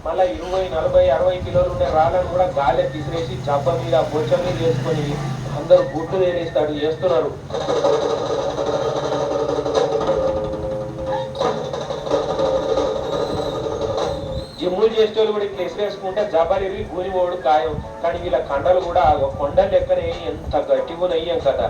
మళ్ళీ 20, 40, 60 కిలోలు ఉండే రాళ్ళను కూడా గాలి తీసిరేసి జబ్బ మీద బొచ్చ మీద వేసుకొని అందరూ గుడ్డు తేనేస్తాడు చేస్తున్నారు. జిమ్ములు చేసేవాళ్ళు కూడా ఇట్లా ఎసిరేసుకుంటే జబ్బలు ఇరిగి గూనిపోవడు ఖాయం. కానీ వీళ్ళ కండలు కూడా కొండలు లెక్కనే ఎంత గట్టిగా నయ్యాం కదా.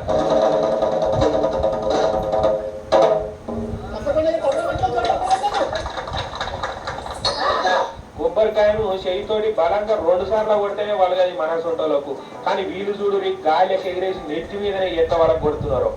కొబ్బరికాయను చెయ్యితోటి బలంగా 2 సార్లు కొడితేనే వాళ్ళకి అది మనసుంటోళ్ళకు. కానీ వీళ్ళు చూడు గాలి ఎగిరేసి నెత్తి మీదనే ఎంత వాళ్ళకి కొడుతున్నారు.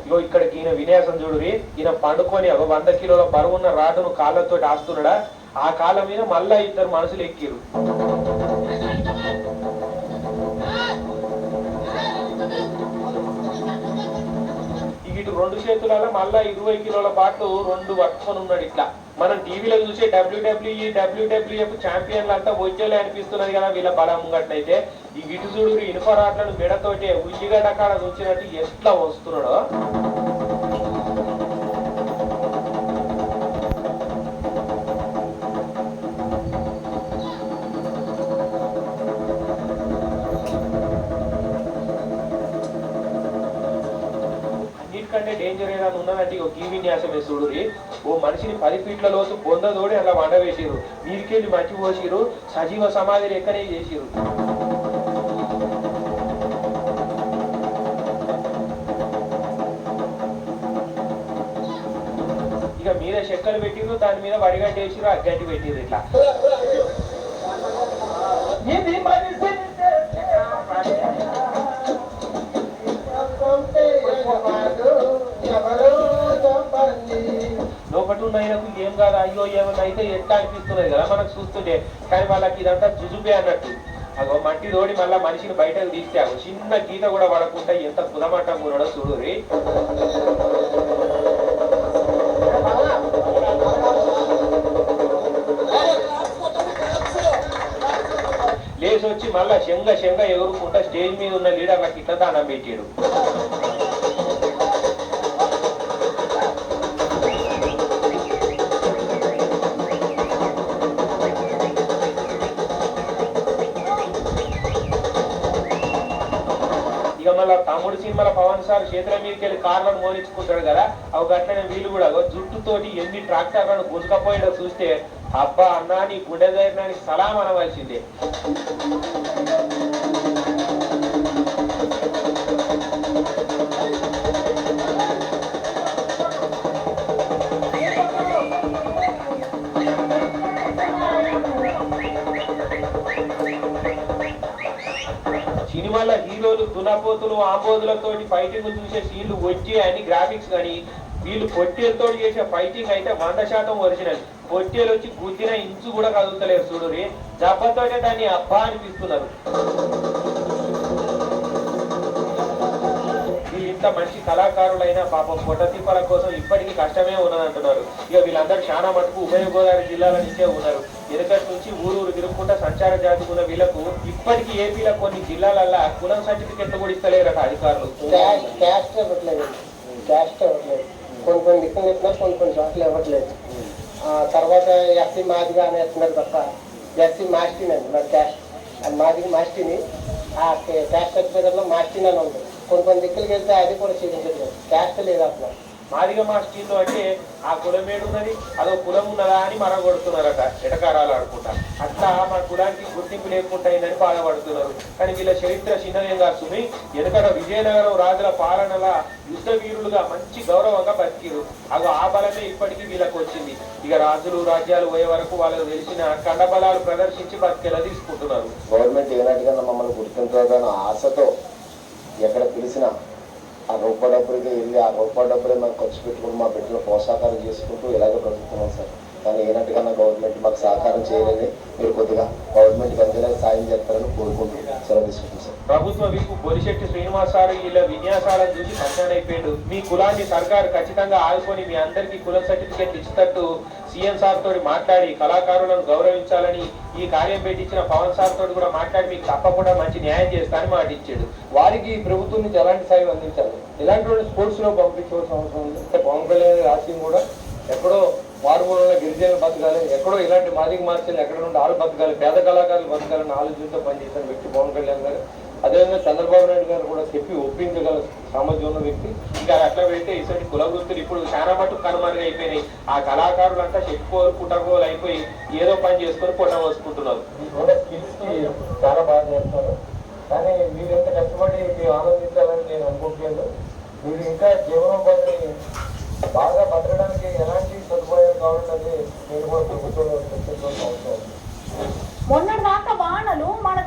ఇగో ఇక్కడికి ఈయన విన్యాసం చూడు. ఈయన పండుకొని 100 కిలోల బరువున్న రాడును కాళ్ళతో ఆస్తున్నాడా. ఆ కాళ్ళ మీద మళ్ళా 2 మనుషులు ఎక్కిరు. ఇటు 2 చేతులలో మళ్ళా 20 కిలోల పాటు 2 పట్టుకొని ఉన్నాడు. ఇట్లా మనం టీవీలో చూసే WWF ఛాంపియన్లు అంతా వచ్చేలే అనిపిస్తున్నది కదా వీళ్ళ బలం ముంగట్లయితే. ఈ ఇటు చూడు ఇనుప రాట్లను మెడతోటే ఉల్లిగడ్డ కాడ ఉంచినట్టు ఎట్లా వస్తున్నాడో. కంటే డేంజర్ ఏదైనా ఉన్నదంటే ఒక ఈ విన్యాసమే చూడు. ఓ మనిషిని 10 ఫీట్ల లోతు బొందతోడి అలా వండవేసిరు. నీరికెళ్ళి మట్టి పోసిరు. సజీవ సమాధి లెక్కనే చేసిరు. ఇక మీద చెక్కలు పెట్టిరు. దాని మీద వడిగడ్డ వేసిరు. అగ్గంటి పెట్టిరు. ఇట్లా లోపటున్న ఆయనకు ఏం కాదు అయ్యో ఏమన్నా అయితే ఎట్లా అనిపిస్తున్నది కదా మనకు చూస్తుంటే. కానీ వాళ్ళకి ఇదంతా జుజుబే అన్నట్టు. అగో మట్టి తోడి మళ్ళా మనిషిని బయటకు తీస్తే అగో చిన్న గీత కూడా పడకుండా ఎంత కుదమట్టం ఉన్నాడో చూడు. లేచి వచ్చి మళ్ళా శంగ ఎగురుకుంటా స్టేజ్ మీద ఉన్న లీడర్లకు ఇట్లా దానం పెట్టాడు. ఇక మళ్ళీ తమ్ముడు సినిమాల పవన్ సార్ చేతుల మీదకి వెళ్ళి కార్లను మోనించుకుంటాడు కదా. అవి గట్లనే వీళ్ళు కూడా జుట్టుతోటి ఎన్ని ట్రాక్టర్లను గుంజుకపోయిందో చూస్తే అబ్బా అన్నా నీ గుండె ధైర్యానికి సలాం అనవలసిందే. సినిమాల హీరోలు దునపోతులు ఆంబోదులతోటి ఫైటింగ్ చూసే సీన్లు వచ్చే అని గ్రాఫిక్స్ కానీ వీళ్ళు పొట్టేలతో చేసే ఫైటింగ్ అయితే 100% ఒరిజినల్. పొట్టేలు వచ్చి గుద్దిన ఇంచు కూడా కదులుతలేరు చూడు. జబ్బతోటే దాన్ని అబ్బా అనిపిస్తున్నారు. ఇంత మంచి కళాకారులైన పాపం పొట్టతిప్పల కోసం ఇప్పటికీ కష్టమే ఉన్నదంటున్నారు. ఇక వీళ్ళందరూ చాలా మటుకు ఉభయ గోదావరి జిల్లాల నుంచే ఉన్నారు. వెనుకటి నుంచి ఊరూరు తిరుగుకుంటా సంచార జాతి ఉన్న వీళ్ళకు ఇప్పటికీ ఏపీలో కొన్ని జిల్లాలల్లో కులం సర్టిఫికెట్లు కూడా ఇస్తలేరట అధికారులు. కొన్ని దిక్కులు ఇస్తున్నారు, కొన్ని చోట్ల ఇవ్వట్లేదు. తర్వాత ఎస్సీ మాదిగా అనేస్తున్నారు తప్ప ఎస్సీ మాస్టిన్ అండి మరి క్యాస్ట్ అది మాదిగా మాస్టిని. ఆ క్యాస్ట్ సర్టిఫికెట్లో మాస్టిన్ అని ఉంటుంది. కొన్ని దిక్కులకి వెళ్తే అది కూడా చూపించట్లేదు. క్యాస్ట్ లేదు అట్లా. మాదిగ మాస్టిన్లు అంటే ఆ కులం ఏడున్నది అదో కులం ఉన్నదా అని మరగొడుతున్నారట ఎటకారాలు ఆడుకుంటా. అట్లా మా కులానికి గుర్తింపు లేకుండా అయిందని బాధపడుతున్నారు. కానీ వీళ్ళ చరిత్ర చిన్నదేం కాదు సుమి. వెనుకట విజయనగరం రాజుల పాలనల యుద్ధ వీరులుగా మంచి గౌరవంగా బతికిరు. అగో ఆ బలమే ఇప్పటికీ వీళ్ళకి వచ్చింది. ఇక రాజులు రాజ్యాలు పోయే వరకు వాళ్ళకు తెలిసిన కండబలాలు ప్రదర్శించి బతికేలా తీసుకుంటున్నారు. గవర్నమెంట్ ఏనాటిగా మమ్మల్ని గుర్తించాలని ఆశతో ఎక్కడ పిలిచినా ఆ రూపాయి డబ్బులకి వెళ్ళి ఆ రూపాయి డబ్బులే మేము ఖర్చు పెట్టుకుని మా బిడ్డలు పోషాకాలు చేసుకుంటూ ఇలాగే బ్రతుకుతున్నాం సార్. కానీ ఏనాటికన్నా గవర్నమెంట్ మాకు సహకారం చేయలేని మీరు కొద్దిగా గవర్నమెంట్కి అందేలా సాయం చేస్తారని కోరుకుంటూ సెలవు తీసుకుంటాం సార్. ప్రభుత్వ విప్పు బొలిశెట్టి శ్రీనివాస్ సార్ వీళ్ళ విన్యాసాలను చూసి పచ్చానైపోయాడు. మీ కులాన్ని సర్కారు ఖచ్చితంగా ఆదుకొని మీ అందరికీ కుల సర్టిఫికేట్ ఇచ్చేటట్టు సీఎం సార్ తోటి మాట్లాడి కళాకారులను గౌరవించాలని ఈ కార్యం పెట్టించిన పవన్ సార్ తోటి కూడా మాట్లాడి మీకు తప్పకుండా మంచి న్యాయం చేస్తానని మాట ఇచ్చాడు. వారికి ప్రభుత్వం నుంచి ఎలాంటి సాయం అందించాలి, ఇలాంటి స్పోర్ట్స్ లో పంపించవలసిన అవసరం ఉంది. పవన్ కళ్యాణ్ రాష్ట్రం కూడా ఎక్కడో మారుమూల గిరిజనులు బతకాలి, ఎక్కడో ఇలాంటి మాదిక మార్చాలి, ఎక్కడ నుండి వాళ్ళు బతకాలి, పేద కళాకారులు బతకాలని ఆలోచనతో పనిచేసిన వ్యక్తి పవన్ కళ్యాణ్ గారు. అదేవిధంగా చంద్రబాబు నాయుడు గారు కూడా చెప్పి ఒప్పించగల సామర్థ్యం ఉన్న వ్యక్తి. ఇంకా అట్లా పెడితే ఇసటి కుల వృత్తులు ఇప్పుడు చాలా మటుకు కనుమరుగైపోయినాయి. ఆ కళాకారులంతా చెప్పుకోరు పుట్టగోలు అయిపోయి ఏదో పని చేసుకొని పొట్ట వసుకుంటున్నారు. చాలా బాగా చేస్తారు, కానీ మీరు ఎంత కష్టపడి మీరు ఆనందించాలని నేను అనుకుంటున్నాను. మీరు ఇంకా జీవనోపాధిని బాగా బతకడానికి ఎలాంటి సదుపాయాలు కావాలన్నది నేను కూడా ప్రభుత్వంలో చర్చించాల్సిన అవసరం. మొన్నటి దాకా వానలు మన